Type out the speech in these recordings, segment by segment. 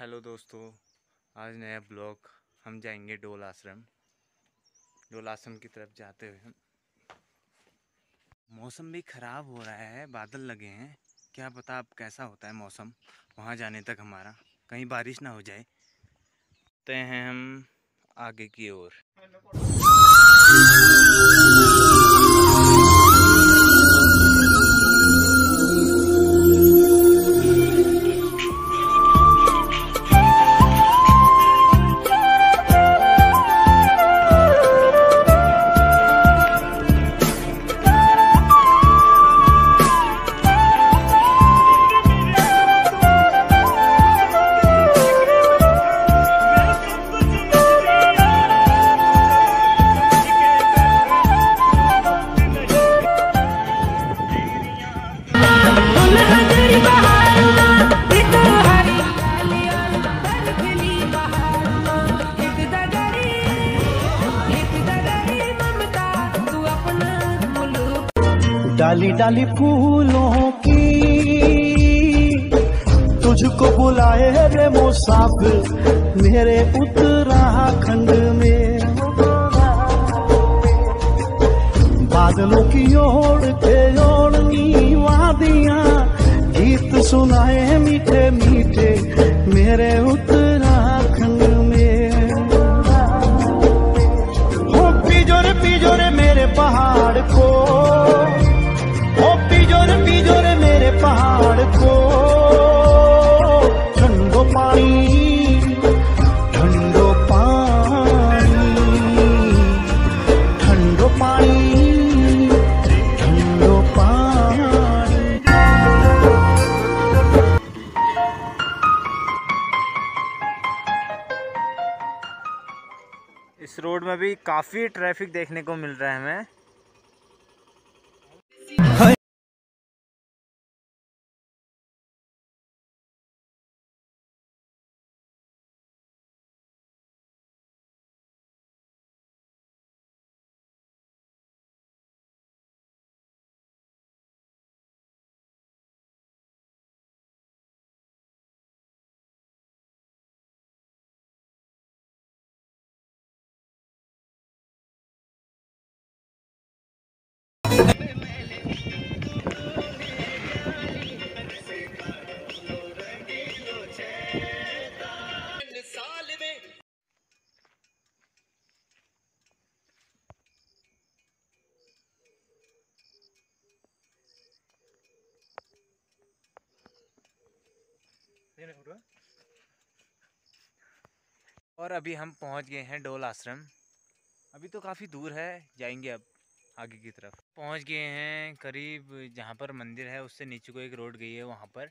Hello दोस्तों, आज नया ब्लॉग। हम जाएंगे डोल आश्रम की तरफ जाते हुए। मौसम भी ख़राब हो रहा है, बादल लगे हैं। क्या पता अब कैसा होता है मौसम वहाँ जाने तक हमारा, कहीं बारिश ना हो जाए। तो हैं हम आगे की ओर। डाली डाली फूलों की तुझको बुलाए रे मुसाफिर मेरे उत्तराखंड में। बादलों की ओर के ओढ़नी वादियां गीत सुनाए मीठे मीठे मेरे उत्तराखंड में। हो पिजोरे मेरे पहाड़ को, पिजोरे मेरे पहाड़ को। ठंडो पानी ठंडो पानी ठंडो पानी ठंडो पानी। इस रोड में भी काफ़ी ट्रैफिक देखने को मिल रहा है हमें। और अभी हम पहुंच गए हैं डोल आश्रम। अभी तो काफ़ी दूर है, जाएंगे अब आगे की तरफ। पहुंच गए हैं करीब जहां पर मंदिर है, उससे नीचे को एक रोड गई है वहां पर।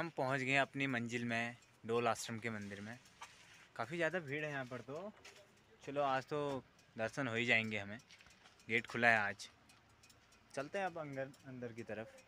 हम पहुंच गए अपनी मंजिल में, डोल आश्रम के मंदिर में। काफ़ी ज़्यादा भीड़ है यहाँ पर, तो चलो आज तो दर्शन हो ही जाएंगे हमें। गेट खुला है आज, चलते हैं अब अंदर की तरफ।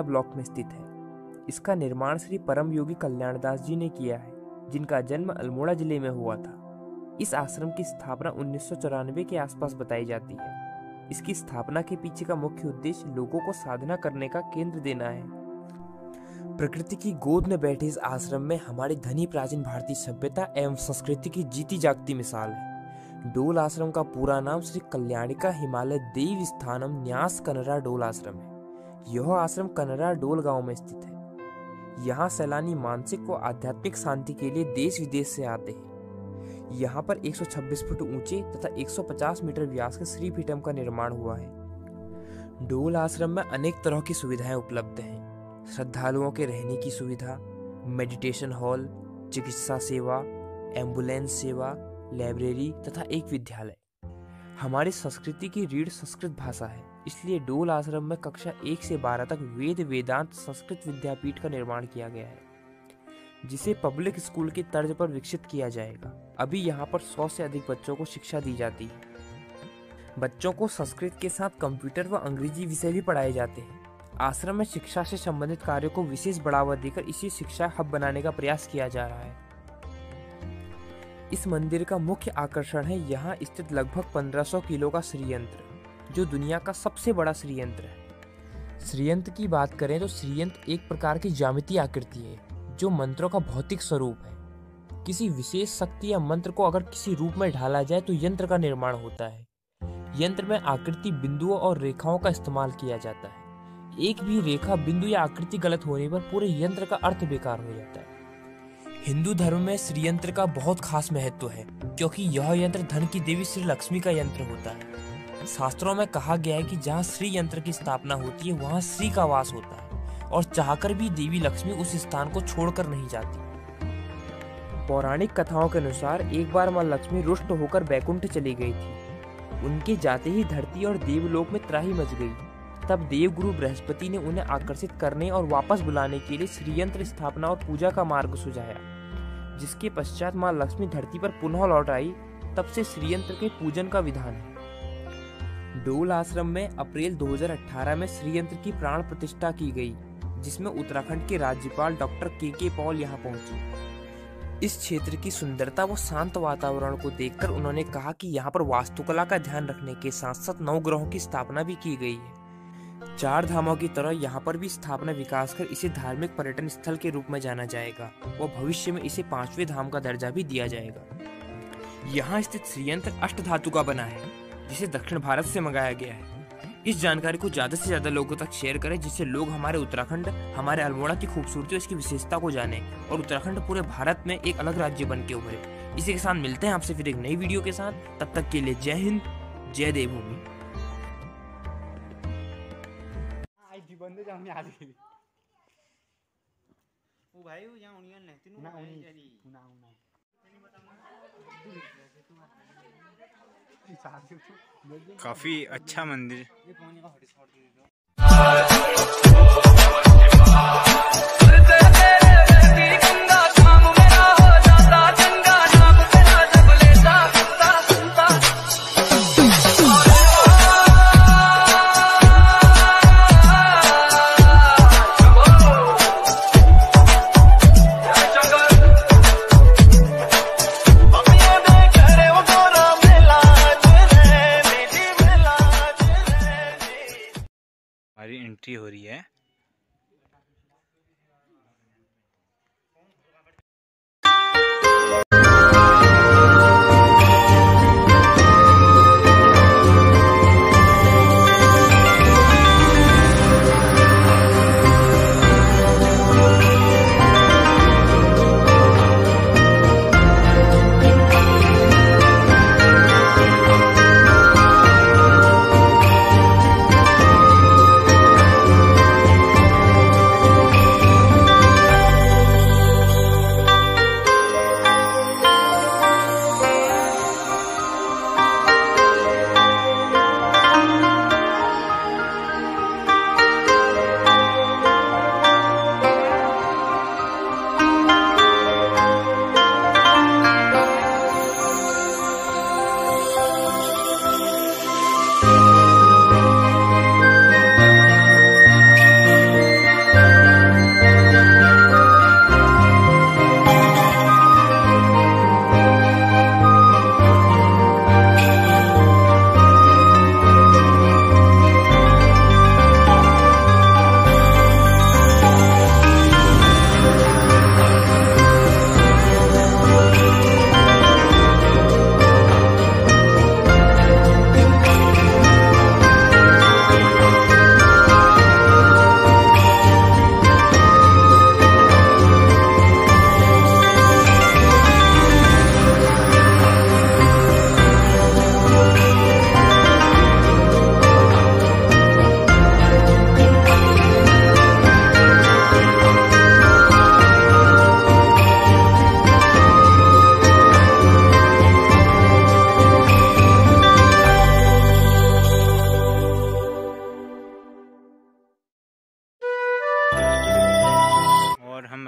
ब्लॉक में स्थित है। इसका निर्माण श्री परम योगी कल्याणदास जी ने किया है, जिनका जन्म अल्मोड़ा जिले में हुआ था। इस आश्रम की स्थापना 1994 के आसपास बताई जाती है। इसकी स्थापना के पीछे का मुख्य उद्देश्य लोगों को साधना करने का केंद्र देना है। प्रकृति की गोद में बैठे इस आश्रम में हमारी धनी प्राचीन भारतीय सभ्यता एवं संस्कृति की जीती जागती मिसाल है। डोल आश्रम का पूरा नाम श्री कल्याणिका हिमालय देव स्थानम न्यास कनरा डोल आश्रम है। यह आश्रम कनरा डोल गांव में स्थित है। यहाँ सैलानी मानसिक व आध्यात्मिक शांति के लिए देश विदेश से आते हैं। यहाँ पर 126 फुट ऊंचे तथा 150 मीटर व्यास के श्रीपीठम का निर्माण हुआ है। डोल आश्रम में अनेक तरह की सुविधाएं उपलब्ध हैं। श्रद्धालुओं के रहने की सुविधा, मेडिटेशन हॉल, चिकित्सा सेवा, एम्बुलेंस सेवा, लाइब्रेरी तथा एक विद्यालय। हमारी संस्कृति की रीढ़ संस्कृत भाषा है, इसलिए डोल आश्रम में कक्षा 1 से 12 तक वेद वेदांत संस्कृत विद्यापीठ का निर्माण किया गया है, जिसे पब्लिक स्कूल की तर्ज पर विकसित किया जाएगा। अभी यहाँ पर 100 से अधिक बच्चों को शिक्षा दी जाती है। बच्चों को संस्कृत के साथ कंप्यूटर व अंग्रेजी विषय भी पढ़ाए जाते हैं। आश्रम में शिक्षा से संबंधित कार्यों को विशेष बढ़ावा देकर इसे शिक्षा हब बनाने का प्रयास किया जा रहा है। इस मंदिर का मुख्य आकर्षण है यहाँ स्थित लगभग 1500 किलो का श्रीयंत्र, जो दुनिया का सबसे बड़ा श्रीयंत्र है। श्रीयंत्र की बात करें तो श्रीयंत्र एक प्रकार की ज्यामितीय आकृति है, जो मंत्रों का भौतिक स्वरूप है। किसी विशेष शक्ति या मंत्र को अगर किसी रूप में ढाला जाए तो यंत्र का निर्माण होता है। यंत्र में आकृति, बिंदुओं और रेखाओं का इस्तेमाल किया जाता है। एक भी रेखा, बिंदु या आकृति गलत होने पर पूरे यंत्र का अर्थ बेकार हो जाता है। हिंदू धर्म में श्रीयंत्र का बहुत खास महत्व है, क्योंकि यह यंत्र धन की देवी श्री लक्ष्मी का यंत्र होता है। शास्त्रों में कहा गया है कि जहाँ श्री यंत्र की स्थापना होती है वहाँ श्री का वास होता है, और चाहकर भी देवी लक्ष्मी उस स्थान को छोड़कर नहीं जाती। पौराणिक कथाओं के अनुसार एक बार मां लक्ष्मी रुष्ट होकर बैकुंठ चली गई थी। उनके जाते ही धरती और देवलोक में त्राही मच गई। तब देवगुरु बृहस्पति ने उन्हें आकर्षित करने और वापस बुलाने के लिए श्रीयंत्र स्थापना और पूजा का मार्ग सुझाया, जिसके पश्चात मां लक्ष्मी धरती पर पुनः लौट आई। तब से श्रीयंत्र के पूजन का विधान है। डोल आश्रम में अप्रैल 2018 में श्रीयंत्र की प्राण प्रतिष्ठा की गई, जिसमें उत्तराखंड के राज्यपाल डॉक्टर के पॉल यहाँ पहुंचे। इस क्षेत्र की सुंदरता व शांत वातावरण को देखकर उन्होंने कहा कि यहाँ पर वास्तुकला का ध्यान रखने के साथ साथ 9 ग्रहों की स्थापना भी की गई है। 4 धामों की तरह यहाँ पर भी स्थापना विकास कर इसे धार्मिक पर्यटन स्थल के रूप में जाना जाएगा और भविष्य में इसे 5वें धाम का दर्जा भी दिया जाएगा। यहाँ स्थित श्रीयंत्र अष्टधातु का बना है, जिसे दक्षिण भारत से मंगाया गया है। इस जानकारी को ज्यादा से ज्यादा लोगों तक शेयर करें, जिससे लोग हमारे उत्तराखंड, हमारे अल्मोड़ा की खूबसूरती और इसकी विशेषता को जाने और उत्तराखंड पूरे भारत में एक अलग राज्य बन के उभरे। इसी के साथ मिलते हैं आपसे फिर एक नई वीडियो के साथ। तब तक के लिए जय हिंद, जय देवभूमि। काफी अच्छा मंदिर।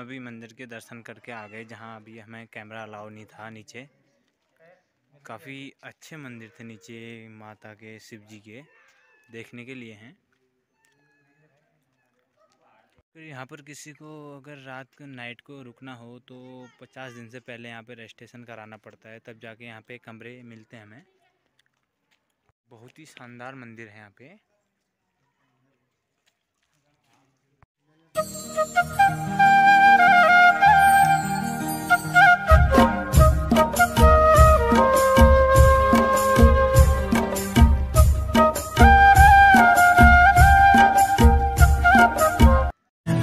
अभी मंदिर के दर्शन करके आ गए, जहाँ अभी हमें कैमरा अलाउ नहीं था। नीचे काफ़ी अच्छे मंदिर थे, नीचे माता के, शिव जी के देखने के लिए हैं। फिर यहाँ पर किसी को अगर रात को नाइट को रुकना हो तो 50 दिन से पहले यहाँ पे रजिस्ट्रेशन कराना पड़ता है, तब जाके यहाँ पे कमरे मिलते हैं हमें। बहुत ही शानदार मंदिर है यहाँ पे।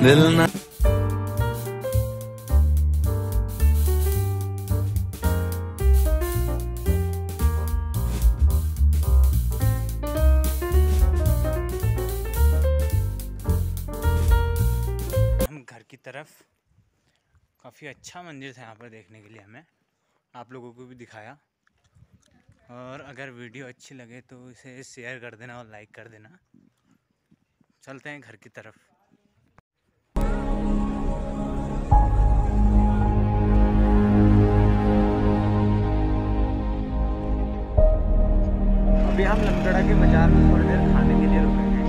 दिल ना हम घर की तरफ, काफ़ी अच्छा मंदिर था यहाँ पर देखने के लिए, हमें आप लोगों को भी दिखाया। और अगर वीडियो अच्छी लगे तो इसे शेयर कर देना और लाइक कर देना। चलते हैं घर की तरफ। अभी हम लमगड़ा के बाजार में थोड़ी देर खाने के लिए रुके हैं।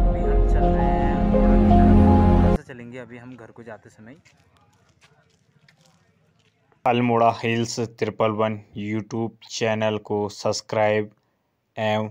अभी हम चल रहे हैं लमगड़ा की तरफ, वहाँ से चलेंगे अभी हम घर को जाते समय। अल्मोड़ा हिल्स 111 यूट्यूब चैनल को सब्सक्राइब एवं